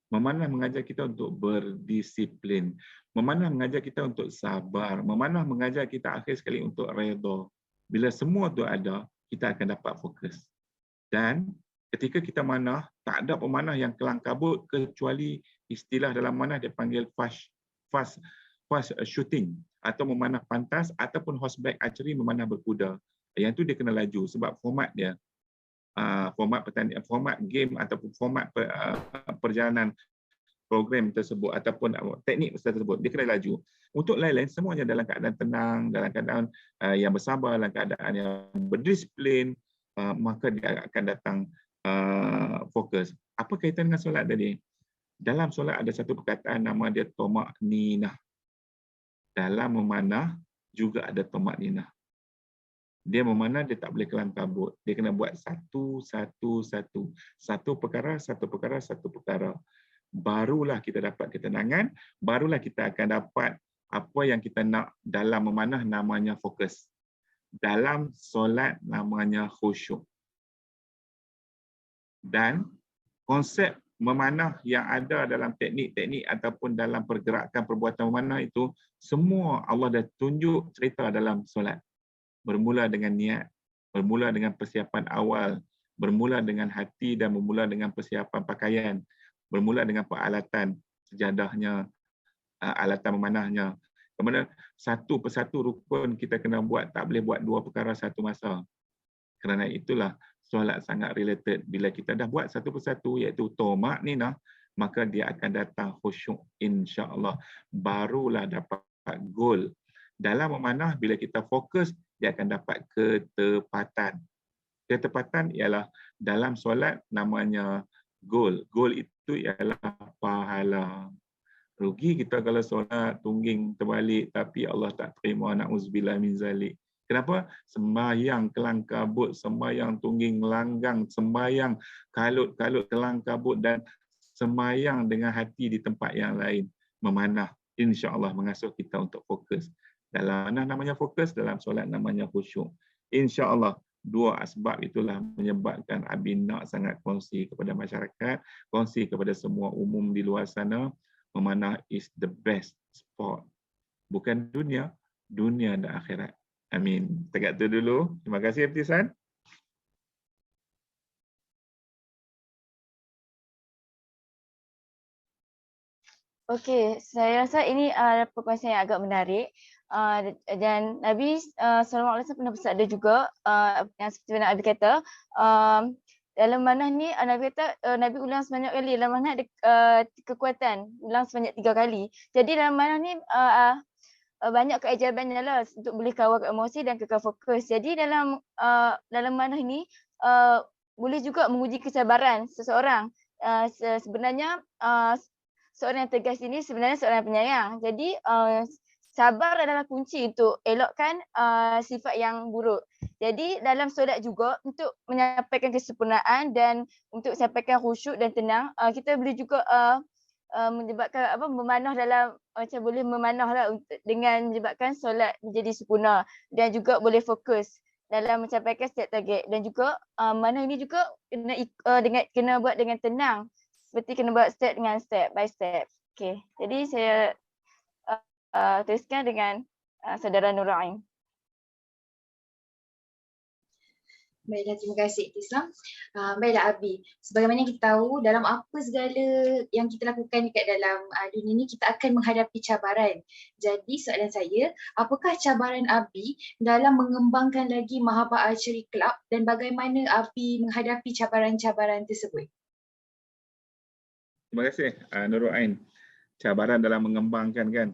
Memanah mengajar kita untuk berdisiplin. Memanah mengajar kita untuk sabar. Memanah mengajar kita akhir sekali untuk redha. Bila semua tu ada, kita akan dapat fokus. Dan ketika kita manah, tak ada pemanah yang kelang kabut kecuali istilah dalam manah dia panggil fast shooting atau memanah pantas ataupun horseback archery, memanah berkuda. Yang tu dia kena laju sebab format dia, format game ataupun format perjalanan program tersebut ataupun teknik tersebut, dia kena laju. Untuk lain-lain semuanya dalam keadaan tenang, dalam keadaan yang bersabar, dalam keadaan yang berdisiplin, maka dia akan datang fokus. Apa kaitan dengan solat tadi? Dalam solat ada satu perkataan nama dia tomak ninah. Dalam memanah juga ada tomak ninah. Dia memanah, dia tak boleh kelang kabut. Dia kena buat satu. Satu perkara. Barulah kita dapat ketenangan, barulah kita akan dapat apa yang kita nak. Dalam memanah namanya fokus. Dalam solat namanya khusyuk. Dan konsep memanah yang ada dalam teknik-teknik ataupun dalam pergerakan perbuatan memanah itu, semua Allah dah tunjuk cerita dalam solat. Bermula dengan niat, bermula dengan persiapan awal, bermula dengan hati dan bermula dengan persiapan pakaian, bermula dengan peralatan, sejadahnya, alatan memanahnya. Kemudian satu persatu rukun kita kena buat, tak boleh buat dua perkara satu masa. Kerana itulah solat sangat related. Bila kita dah buat satu persatu, iaitu tumakninah, maka dia akan datang khusyuk, insya-Allah. Barulah dapat goal. Dalam memanah, bila kita fokus, dia akan dapat ketepatan. Ketepatan ialah dalam solat namanya goal. Goal itu ialah pahala. Rugi kita kalau solat tungging terbalik tapi Allah tak terima, na'udzubillah min zalik. Kenapa? Sembayang kelang kabut, sembayang tungging langgang, sembayang kalut-kalut kelang kabut dan sembayang dengan hati di tempat yang lain. Memanah, insya-Allah mengasuh kita untuk fokus. Dalam mana namanya fokus, dalam solat namanya khusyuk. Insya-Allah dua asbab itulah menyebabkan Abi nak sangat kongsi kepada masyarakat, kongsi kepada semua umum di luar sana, memanah is the best sport. Bukan dunia, dunia dan akhirat. Amin. Tegak tu dulu. Terima kasih Ibtisan. Okey, saya rasa ini perkongsian yang agak menarik. Dan Nabi SAW pernah bersabda juga, yang seperti mana Nabi kata, dalam manah ni Nabi kata Nabi ulang sebanyak kali, dalam manah ada kekuatan, ulang sebanyak 3 kali. Jadi dalam manah ni banyak keajaibannya lah untuk boleh kawal emosi dan kekal fokus. Jadi dalam manah ni boleh juga menguji kesabaran seseorang. Sebenarnya seorang yang tegas ini sebenarnya seorang yang penyayang. Jadi sabar adalah kunci untuk elokkan sifat yang buruk. Jadi dalam solat juga untuk menyampaikan kesempurnaan dan untuk sampaikan khusyuk dan tenang, kita boleh juga menyebabkan memanah dalam macam boleh memanahlah dengan menyebabkan solat menjadi sempurna dan juga boleh fokus dalam mencapai setiap target. Dan juga manah ini juga kena buat dengan tenang, seperti kena buat step dengan step by step. Okey, jadi saya teruskan dengan saudara Nur Ain. Baiklah, terima kasih Ibtisam. Baiklah Abi, sebagaimana kita tahu dalam apa segala yang kita lakukan dekat dalam dunia ni, kita akan menghadapi cabaran. Jadi soalan saya, apakah cabaran Abi dalam mengembangkan lagi Mahabah Archery Club dan bagaimana Abi menghadapi cabaran-cabaran tersebut? Terima kasih Nurul Ain. Cabaran dalam mengembangkan kan.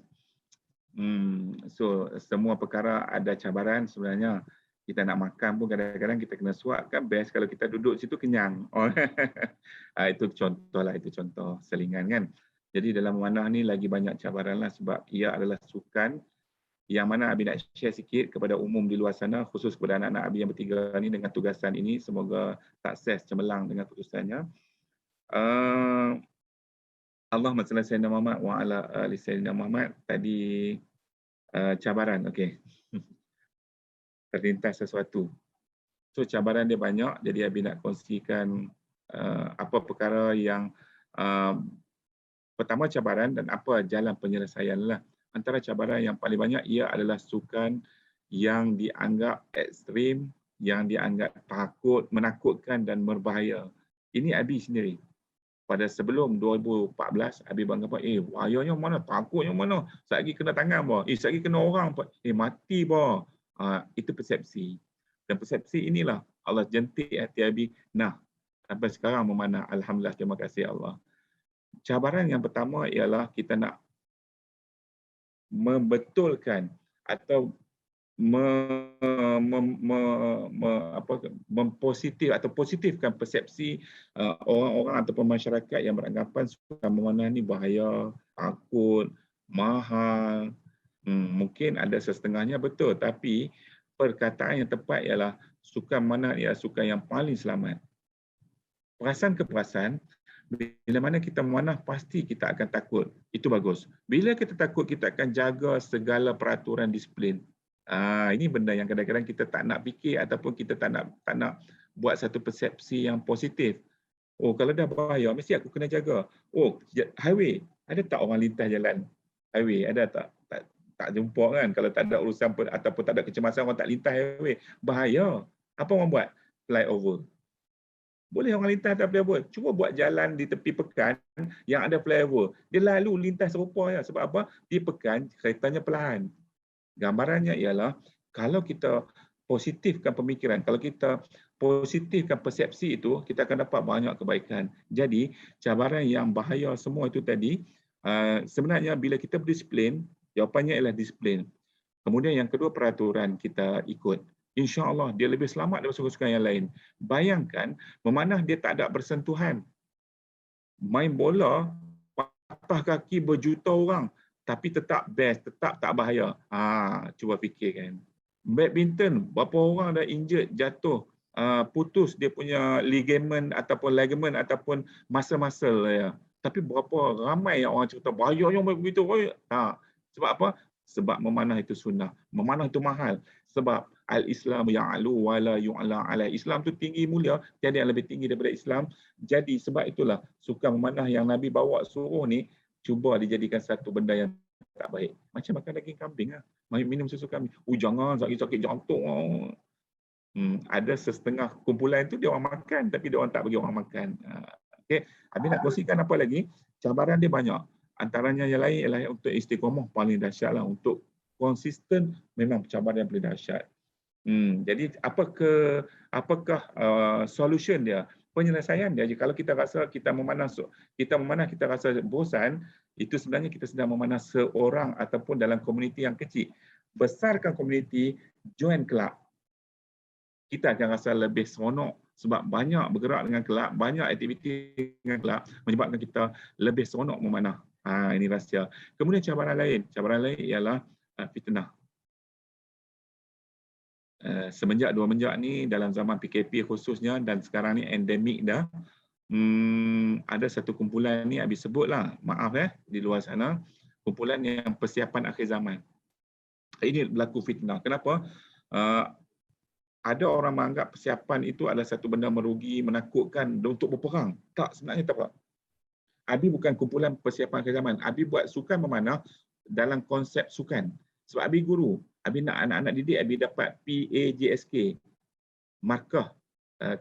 So semua perkara ada cabaran sebenarnya. Kita nak makan pun kadang-kadang kita kena suap kan, best kalau kita duduk situ kenyang. Itu contoh lah, itu contoh selingan kan. Jadi dalam memanah ni lagi banyak cabaran lah sebab ia adalah sukan yang mana Abi nak share sikit kepada umum di luar sana, khusus kepada anak-anak Abi yang bertiga ni dengan tugasan ini. Semoga sukses cemerlang dengan keputusannya. Allahumma salli ala sayyidina Muhammad wa ala ali sayyidina Muhammad. Tadi cabaran, okey. Terlintas sesuatu. So cabaran dia banyak, jadi Abi nak kongsikan apa perkara yang pertama cabaran dan apa jalan penyelesaian lah. Antara cabaran yang paling banyak ia adalah sukan yang dianggap ekstrim, yang dianggap takut, menakutkan dan berbahaya. Ini Abi sendiri. Pada sebelum 2014, Abi bangga bahayanya mana, takutnya mana, sekali kena tangan bah, sekali kena orang, mati bah. Itu persepsi. Dan persepsi inilah Allah jentik hati Abi. Nah, sampai sekarang memanah. Alhamdulillah, terima kasih Allah. Cabaran yang pertama ialah kita nak membetulkan atau positifkan persepsi orang-orang ataupun masyarakat yang beranggapan sukan memanah ni bahaya, takut, mahal. Mungkin ada setengahnya betul, tapi perkataan yang tepat ialah sukan memanah ialah sukan yang paling selamat. Perasan ke perasan, bila mana kita memanah pasti kita akan takut. Itu bagus. Bila kita takut, kita akan jaga segala peraturan disiplin. Ini benda yang kadang-kadang kita tak nak fikir ataupun kita tak nak buat satu persepsi yang positif. Oh, kalau dah bahaya, mesti aku kena jaga. Oh, highway, ada tak orang lintas jalan highway? Ada tak? Tak jumpa kan. Kalau tak ada urusan ataupun tak ada kecemasan, orang tak lintas highway. Bahaya. Apa orang buat? Flyover. Boleh orang lintas atas flyover. Cuba buat jalan di tepi pekan yang ada flyover. Dia lalu lintas serupa. Sebab apa? Di pekan, keretanya pelan. Gambarannya ialah, kalau kita positifkan pemikiran, kalau kita positifkan persepsi itu, kita akan dapat banyak kebaikan. Jadi, cabaran yang bahaya semua itu tadi, sebenarnya bila kita berdisiplin, jawapannya ialah disiplin. Kemudian yang kedua, peraturan kita ikut. InsyaAllah dia lebih selamat daripada sukan-sukan yang lain. Bayangkan, memanah dia tak ada bersentuhan. Main bola, patah kaki berjuta orang, tapi tetap best, tetap tak bahaya. Cuba fikirkan. Badminton, berapa orang dah injured, jatuh, putus dia punya ligament ataupun muscle-muscle ya. Tapi berapa ramai yang orang cerita bahaya yang begitu. Sebab apa? Sebab memanah itu sunnah. Memanah itu mahal. Sebab al-Islam ya'lu wa la yu'la ala. Islam tu tinggi mulia, tiada yang lebih tinggi daripada Islam. Jadi sebab itulah sukan memanah yang Nabi bawa suruh ni, cuba dijadikan satu benda yang tak baik. Macam makan daging kambing lah. Minum susu kambing. Jangan sakit-sakit jantung. Ada setengah kumpulan tu dia orang makan, tapi dia orang tak bagi orang makan. Okay. Habis nak kongsikan apa lagi? Cabaran dia banyak. Antaranya yang lain ialah untuk istiqamah paling dahsyat lah. Untuk konsisten memang cabaran yang paling dahsyat. Jadi apakah solution dia? Penyelesaian dia, kalau kita rasa kita memanah, kita rasa bosan, itu sebenarnya kita sedang memanah seorang ataupun dalam komuniti yang kecil. Besarkan komuniti, join kelab. Kita akan rasa lebih seronok sebab banyak bergerak dengan kelab, banyak aktiviti dengan kelab menyebabkan kita lebih seronok memanah. Ini rahsia. Kemudian cabaran lain ialah fitnah. Semenjak ni dalam zaman PKP khususnya dan sekarang ni endemik dah, ada satu kumpulan ni habis sebutlah, maaf di luar sana, kumpulan yang persiapan akhir zaman. Ini berlaku fitnah. Kenapa? Ada orang menganggap persiapan itu adalah satu benda merugi, menakutkan untuk berperang. Tak, sebenarnya tak. Abi bukan kumpulan persiapan akhir zaman. Abi buat sukan memanah dalam konsep sukan. Sebab Abi guru. Abi nak anak-anak didik, Abi dapat PAJSK, markah,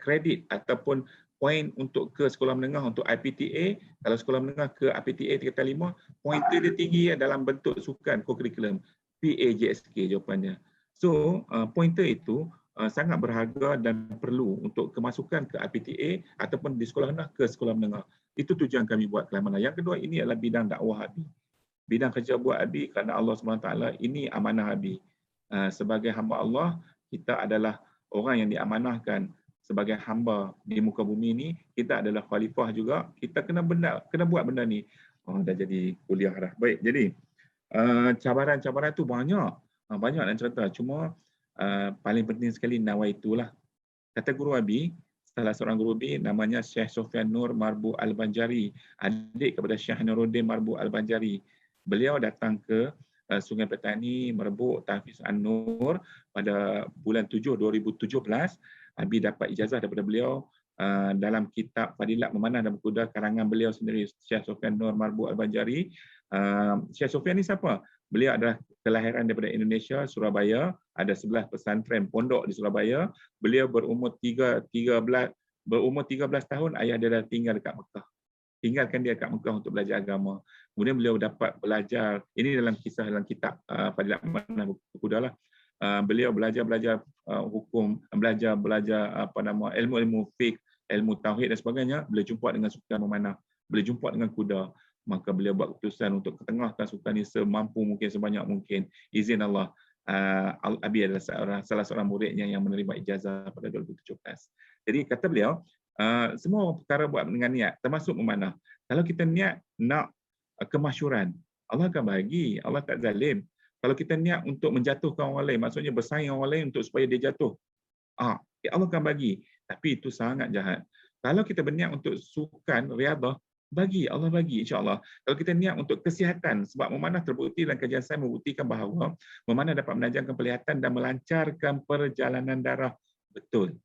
kredit ataupun poin untuk ke sekolah menengah untuk IPTA. Kalau sekolah menengah ke IPTA tingkatan 5, pointer dia tinggi dalam bentuk sukan co-curriculum. PAJSK jawapannya. So, pointer itu sangat berharga dan perlu untuk kemasukan ke IPTA ataupun di sekolah menengah ke sekolah menengah. Itu tujuan kami buat Kelas Menengah. Yang kedua, ini adalah bidang dakwah Abi. Bidang kerja buat Abi kerana Allah SWT, ini amanah Abi. Sebagai hamba Allah, kita adalah orang yang diamanahkan sebagai hamba di muka bumi ini. Kita adalah khalifah juga. Kita kena buat benda ni. Dah jadi kuliah dah. Baik, jadi cabaran-cabaran tu banyak nak cerita. Cuma paling penting sekali nawaitulah. Kata guru Abi, salah seorang guru Abi namanya Syekh Sofian Nur Marbu Al-Banjari, adik kepada Syekh Nuruddin Marbu Al-Banjari. Beliau datang ke Sungai Petani merebut Tahfiz An-Nur pada bulan 7 2017. Abi dapat ijazah daripada beliau dalam kitab Fadilat Memanah dan Berkuda karangan beliau sendiri, Syekh Sofian Nur Marbu Al-Banjari. Syekh Sofian ni siapa? Beliau adalah kelahiran daripada Indonesia, Surabaya, ada 11 pesantren pondok di Surabaya. Beliau berumur 13 tahun, ayah dia dah tinggal dekat Mekah. Tinggalkan dia dekat Mekah untuk belajar agama. Kemudian beliau dapat belajar, ini dalam kisah dalam kitab Fadilat Memanah Berkuda lah. Beliau belajar hukum, belajar ilmu-ilmu fiqh, ilmu tauhid dan sebagainya. Beliau jumpa dengan sukan memanah, beliau jumpa dengan kuda. Maka beliau buat keputusan untuk ketengahkan sukan ini semampu mungkin, sebanyak mungkin. Izin Allah, Abi adalah salah seorang muridnya yang menerima ijazah pada 2017. Jadi kata beliau, semua perkara buat dengan niat, termasuk memanah. Kalau kita niat nak kemasyhuran, Allah akan bagi. Allah tak zalim. Kalau kita niat untuk menjatuhkan orang lain, maksudnya bersaing orang lain untuk supaya dia jatuh, Allah akan bagi. Tapi itu sangat jahat. Kalau kita berniat untuk sukan, riadah, Allah bagi insya-Allah. Kalau kita niat untuk kesihatan, sebab memanah terbukti dan kajian sains membuktikan bahawa memanah dapat menajamkan penglihatan dan melancarkan perjalanan darah. Betul.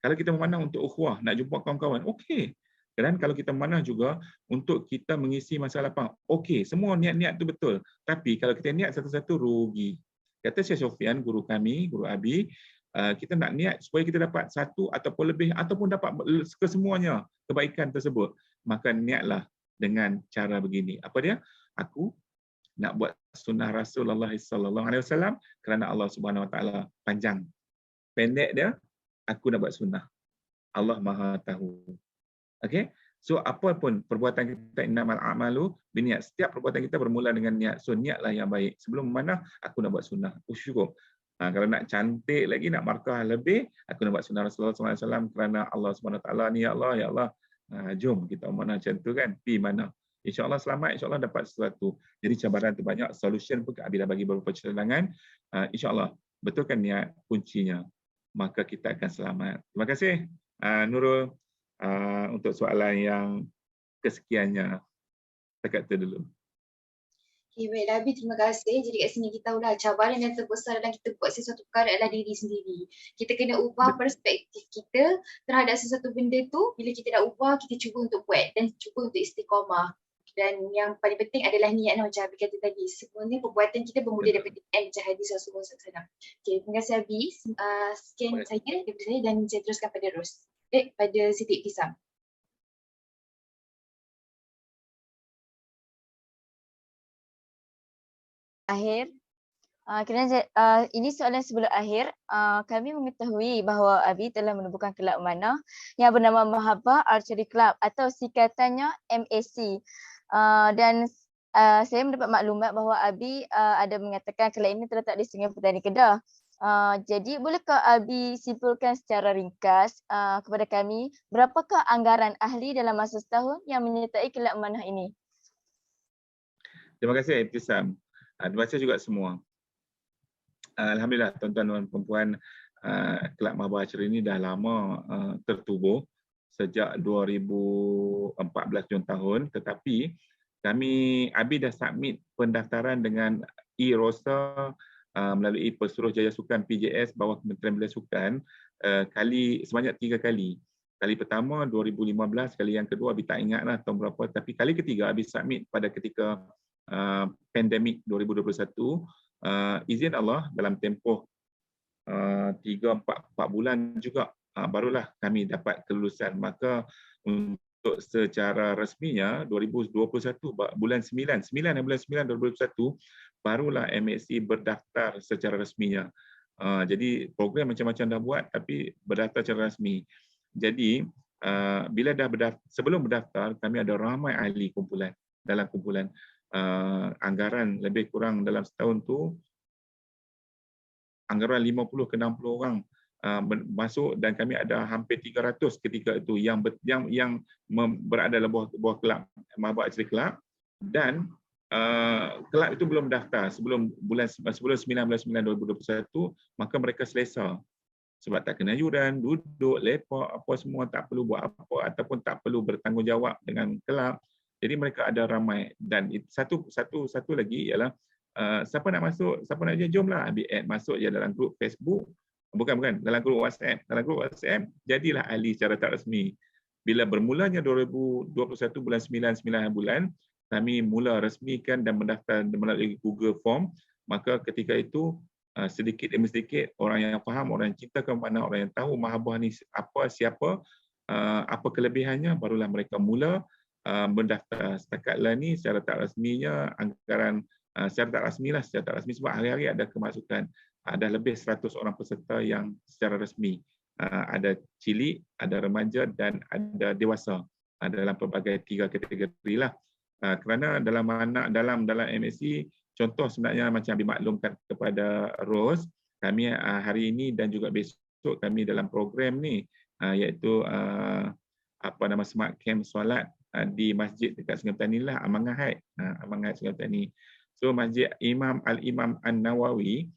Kalau kita memanah untuk ukhuwah, nak jumpa kawan-kawan, okey. Dan kalau kita memanah juga untuk kita mengisi masa lapang, okey, semua niat-niat tu betul. Tapi kalau kita niat satu-satu, rugi. Kata Syekh Sofian, guru kami, guru Abi, kita nak niat supaya kita dapat satu ataupun lebih ataupun dapat kesemuanya kebaikan tersebut, maka niatlah dengan cara begini. Apa dia? Aku nak buat sunnah Rasulullah sallallahu alaihi wasallam kerana Allah Subhanahu wa taala panjang. Pendek dia, aku nak buat sunnah. Allah Maha tahu. Okey? So apa pun perbuatan kita, innamal a'malu binniat. Setiap perbuatan kita bermula dengan niat. So niatlah yang baik. Sebelum memanah, aku nak buat sunnah. Syukur. Kalau nak cantik lagi, nak markah lebih, aku nak buat sunnah Rasulullah SAW kerana Allah Subhanahu Wa Taala ni, ya Allah. Jom kita mana macam tu kan, pi mana. InsyaAllah selamat, insyaAllah dapat sesuatu. Jadi cabaran tu banyak, solution pun Abi dah bagi beberapa cadangan. InsyaAllah, betulkan niat kuncinya, maka kita akan selamat. Terima kasih Nurul untuk soalan yang kesekiannya. Dekat tu dulu. Okay, baiklah Abi, terima kasih. Jadi kat sini kita tahulah cabaran yang terbesar dalam kita buat sesuatu perkara adalah diri sendiri. Kita kena ubah perspektif kita terhadap sesuatu benda tu. Bila kita dah ubah, kita cuba untuk buat dan cuba untuk istiqamah. Dan yang paling penting adalah niat, macam Abi kata tadi. Sebenarnya perbuatan kita bermula daripada niat, macam hadis Rasulullah SAW. Okay, terima kasih Abi. Sekian saya daripada saya dan saya teruskan pada pada Siti Ibtisam. Akhir. Kerana ini soalan sebelum akhir, kami mengetahui bahawa Abi telah menubuhkan kelab mana yang bernama Mahabbah Archery Club atau singkatannya MAC. Dan saya mendapat maklumat bahawa Abi ada mengatakan kelab ini terletak di Sungai Petani Kedah. Jadi bolehkah Abi simpulkan secara ringkas kepada kami berapakah anggaran ahli dalam masa setahun yang menyertai kelab manah ini? Terima kasih Ibtisam. Terima kasih juga semua. Alhamdulillah tuan-tuan dan puan-puan, kelab Mahabbah Archery ini dah lama tertubuh sejak 2014 tahun, tetapi Abi dah submit pendaftaran dengan e-roster melalui Pesuruh Jaya Sukan PJS bawah Kementerian Belia Sukan sebanyak 3 kali. Kali pertama 2015, kali yang kedua Abi tak ingatlah tahun berapa, tapi kali ketiga Abi submit pada ketika pandemik 2021. Izin Allah dalam tempoh 3-4 bulan juga barulah kami dapat kelulusan. Maka untuk secara resminya 2021 bulan 9 2021 barulah MAC berdaftar secara resminya. Jadi program macam-macam dah buat tapi berdaftar secara rasmi. Jadi bila dah sebelum berdaftar kami ada ramai ahli kumpulan. Dalam kumpulan anggaran lebih kurang dalam setahun tu anggaran 50 ke 60 orang masuk dan kami ada hampir 300 ketika itu yang berada dalam bawah kelab Mahabbah Archery Club, dan kelab itu belum daftar sebelum 19/9/2021, maka mereka selesa sebab tak kena yuran, duduk, lepak, apa semua, tak perlu buat apa ataupun tak perlu bertanggungjawab dengan kelab. Jadi mereka ada ramai, dan satu lagi ialah siapa nak masuk, siapa nak jomlah ambil add masuk je dalam grup Facebook, bukan dalam grup WhatsApp. Dalam grup WhatsApp jadilah ahli secara tak rasmi. Bila bermulanya 2021 bulan 9 bulan kami mula rasmikan dan mendaftar melalui Google Form, maka ketika itu sedikit demi sedikit orang yang faham, orang yang cinta kepada, orang yang tahu Mahabbah ni apa, siapa, apa kelebihannya, barulah mereka mula mendaftar. Setakatlah ni secara tak rasminya anggaran secara tak rasmi sebab hari-hari ada kemasukan. Ada lebih 100 orang peserta yang secara rasmi. Ada cilik, ada remaja dan ada dewasa. Dalam pelbagai 3 kategori lah. Kerana dalam MAC, contoh sebenarnya macam dimaklumkan kepada Rose, kami hari ini dan juga besok kami dalam program ni iaitu Smart Camp Solat di masjid dekat Sungai Petani lah, Amangan Heights Sungai Petani. So Masjid Al-Imam An-Nawawi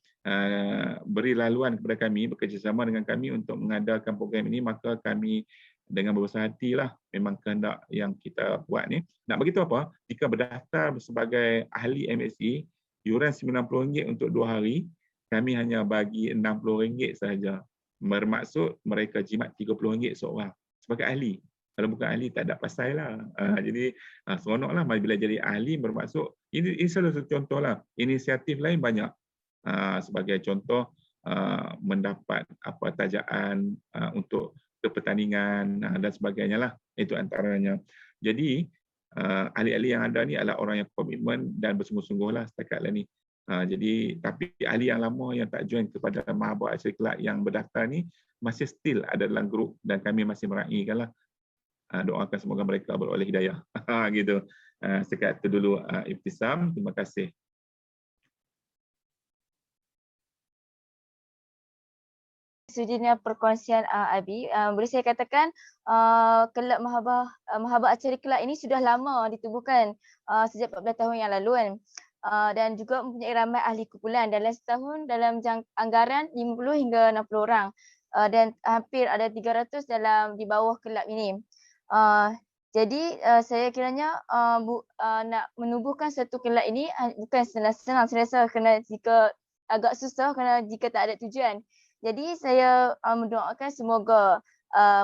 beri laluan kepada kami, bekerjasama dengan kami untuk mengadakan program ini, maka kami dengan berbesar hatilah memang kehendak yang kita buat ni. Nak beritahu apa? Jika berdaftar sebagai ahli MAC, yuran RM90 untuk 2 hari, kami hanya bagi RM60 sahaja. bermaksud mereka jimat RM30 seorang sebagai ahli. Kalau bukan ahli tak ada pasal lah. Jadi seronoklah bila jadi ahli, bermaksud ini salah satu contoh lah. Inisiatif lain banyak. Sebagai contoh mendapat tajaan untuk kepertandingan dan sebagainya lah. Itu antaranya. Jadi ahli-ahli yang ada ni adalah orang yang komitmen dan bersungguh-sungguh lah setakat lah ni. Jadi tapi ahli yang lama yang tak join kepada Mahabat Asyari Kelab yang berdaftar ni masih still ada dalam grup dan kami masih meraihkan lah. Doakan semoga mereka beroleh hidayah. Gitu. Setakat itu dulu Ibtisam. Terima kasih. Sejujurnya perkongsian Abi, boleh saya katakan kelab Mahabat Asyari Kelab ini sudah lama ditubuhkan sejak 14 tahun yang lalu kan. Dan juga mempunyai ramai ahli kumpulan dalam setahun dalam anggaran 50 hingga 60 orang. Dan hampir ada 300 di bawah kelab ini. Jadi saya kiranya nak menubuhkan satu kelab ini bukan senang, saya rasa agak susah kerana jika tak ada tujuan. Jadi saya mendoakan semoga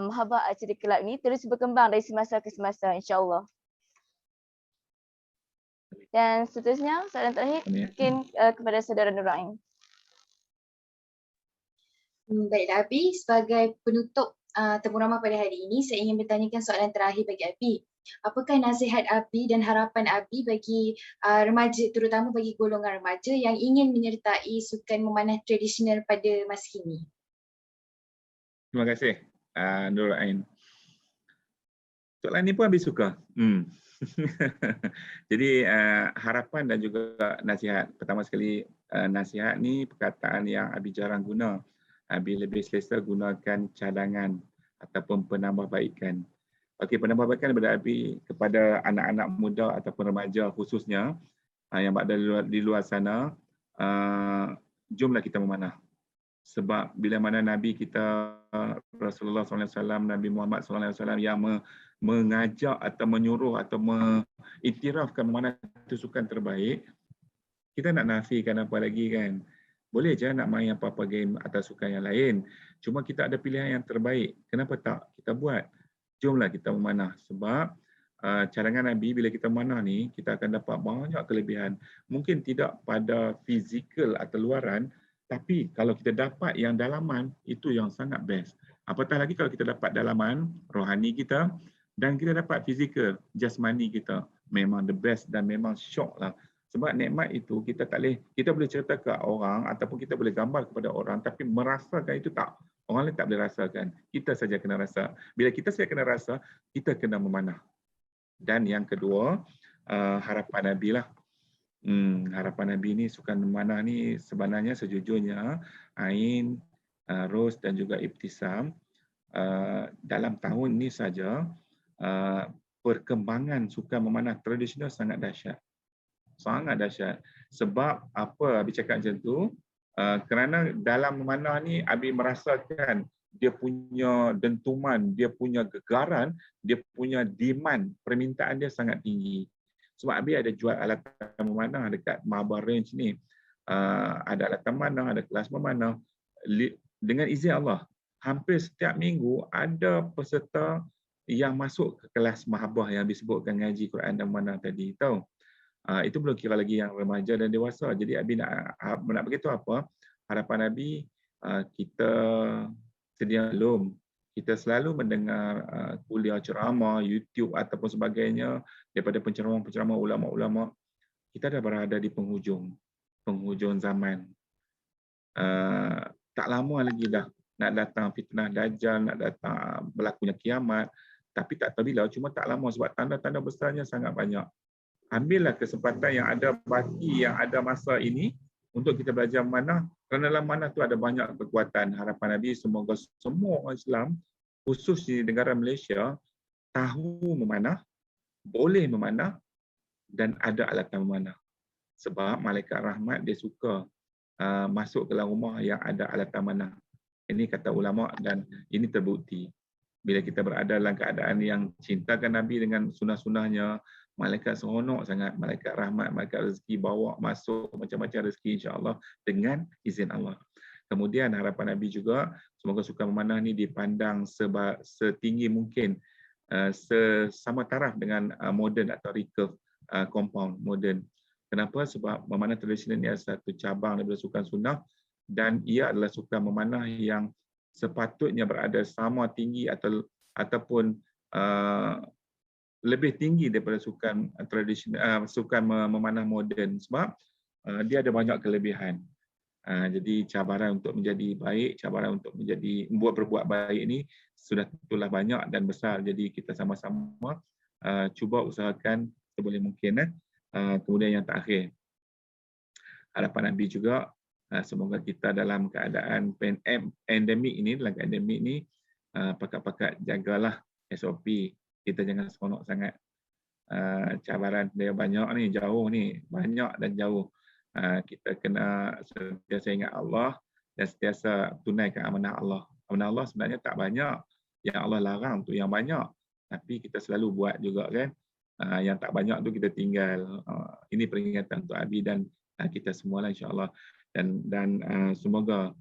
Mahabat Asyari Kelab ini terus berkembang dari semasa ke semasa, insya-Allah. Dan seterusnya soalan terakhir mungkin kepada saudara Nur Ain. Baiklah Abi, sebagai penutup temu ramah pada hari ini, saya ingin bertanyakan soalan terakhir bagi Abi. Apakah nasihat Abi dan harapan Abi bagi remaja, terutama bagi golongan remaja yang ingin menyertai sukan memanah tradisional pada masa kini? Terima kasih Nur Ain. Soalan ni pun Abi suka. Jadi harapan dan juga nasihat. Pertama sekali nasihat ni perkataan yang Abi jarang guna. Abi lebih selesa gunakan cadangan ataupun penambahbaikan. Okey, penambahbaikan daripada Abi kepada anak-anak muda ataupun remaja khususnya yang berada di luar sana, jomlah kita memanah. Sebab bila mana Nabi kita Rasulullah SAW, Nabi Muhammad SAW yang mengajak atau menyuruh atau mengiktirafkan memanah itu sukan terbaik, kita nak nafikan apa lagi kan? Boleh je nak main apa-apa game atau sukan yang lain. Cuma kita ada pilihan yang terbaik. Kenapa tak kita buat? Jomlah kita memanah. Sebab cadangan Nabi bila kita memanah ni, kita akan dapat banyak kelebihan. Mungkin tidak pada fizikal atau luaran, tapi kalau kita dapat yang dalaman, itu yang sangat best. Apatah lagi kalau kita dapat dalaman rohani kita dan kita dapat fizikal, jasmani kita. Memang the best dan memang syok lah. Sebab nikmat itu kita boleh cerita ke orang ataupun kita boleh gambar kepada orang, tapi merasakan itu tak. Orang lain tak boleh rasakan. Kita saja kena rasa. Bila kita saja kena rasa, kita kena memanah. Dan yang kedua, harapan Nabi lah. Harapan Nabi ni sukan memanah ni sebenarnya sejujurnya Ain, Ros dan juga Ibtisam dalam tahun ni saja perkembangan sukan memanah tradisional sangat dahsyat. Sangat dahsyat. Sebab apa Abi cakap macam tu? Kerana dalam memanah ni Abi merasakan dia punya dentuman, dia punya gegaran, dia punya demand, permintaan dia sangat tinggi. Sebab Abi ada jual alatan memanah dekat Mahabar Range ni. Ada alatan memanah, ada kelas memanah. Dengan izin Allah, hampir setiap minggu ada peserta yang masuk ke kelas Mahabah yang disebutkan ngaji Quran dan memanah tadi. Tahu? Itu belum kira lagi yang remaja dan dewasa. Jadi Abi nak beritahu apa? Harapan Abi kita sedia belum. Kita selalu mendengar kuliah ceramah, YouTube ataupun sebagainya daripada penceramah-penceramah ulama-ulama. Kita dah berada di penghujung zaman. Tak lama lagi dah nak datang fitnah Dajjal, nak datang berlakunya kiamat. Tapi tak tahu bila, cuma tak lama sebab tanda-tanda besarnya sangat banyak. Ambillah kesempatan yang ada baki yang ada masa ini untuk kita belajar memanah, kerana dalam memanah tu ada banyak kekuatan. Harapan Nabi semoga semua orang Islam khusus di negara Malaysia tahu memanah, boleh memanah dan ada alatan memanah. Sebab malaikat rahmat dia suka masuk ke dalam rumah yang ada alatan memanah. Ini kata ulama dan ini terbukti. Bila kita berada dalam keadaan yang cintakan Nabi dengan sunnah-sunnahnya, malaikat seronok sangat, malaikat rahmat, malaikat rezeki bawa masuk macam-macam rezeki insya-Allah dengan izin Allah. Kemudian harapan Abi juga semoga sukan memanah ni dipandang setinggi mungkin, sama taraf dengan moden atau recurve compound moden. Kenapa? Sebab memanah tradisional ni adalah satu cabang daripada sukan sunnah dan ia adalah sukan memanah yang sepatutnya berada sama tinggi ataupun lebih tinggi daripada sukan tradisional, sukan memanah moden sebab dia ada banyak kelebihan. Jadi cabaran untuk menjadi baik, cabaran untuk berbuat baik ini sudah tentulah banyak dan besar. Jadi kita sama-sama cuba usahakan seboleh mungkin. Kemudian yang terakhir, harapan Nabi juga semoga kita dalam keadaan pandemik ini, pakat-pakat jagalah SOP. Kita jangan seronok sangat. Cabaran dia banyak ni, jauh ni, banyak dan jauh. Kita kena sentiasa ingat Allah dan sentiasa tunaikan amanah Allah. Amanah Allah sebenarnya tak banyak. Yang Allah larang tu yang banyak. Tapi kita selalu buat juga kan. Yang tak banyak tu kita tinggal. Ini peringatan untuk Abi dan kita semualah insya-Allah. Dan semoga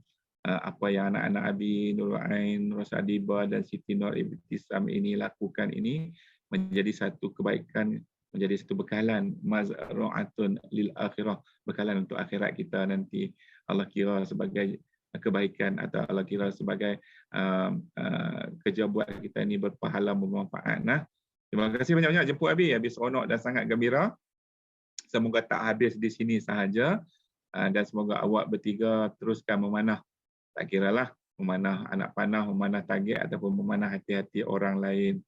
apa yang anak-anak Abi, Nurul Ain, Rosadibah dan Siti Nur Ibtisam ini lakukan ini menjadi satu kebaikan, menjadi satu bekalan mazru'atun lil akhirah, bekalan untuk akhirat kita nanti. Allah kira sebagai kebaikan atau Allah kira sebagai kerja buat kita ini berpahala, bermanfaat. Terima kasih banyak-banyak jemput Abi. Abi seronok dan sangat gembira. Semoga tak habis di sini sahaja dan semoga awak bertiga teruskan memanah. Tak kiralah memanah anak panah, memanah target ataupun memanah hati-hati orang lain.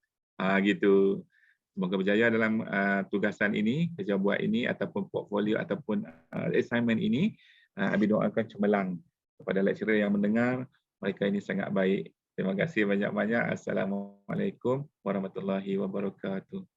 Gitu. Semoga berjaya dalam tugasan ini, kerja buat ini ataupun portfolio ataupun assignment ini. Abi doakan cemerlang kepada lecturer yang mendengar, mereka ini sangat baik. Terima kasih banyak-banyak. Assalamualaikum warahmatullahi wabarakatuh.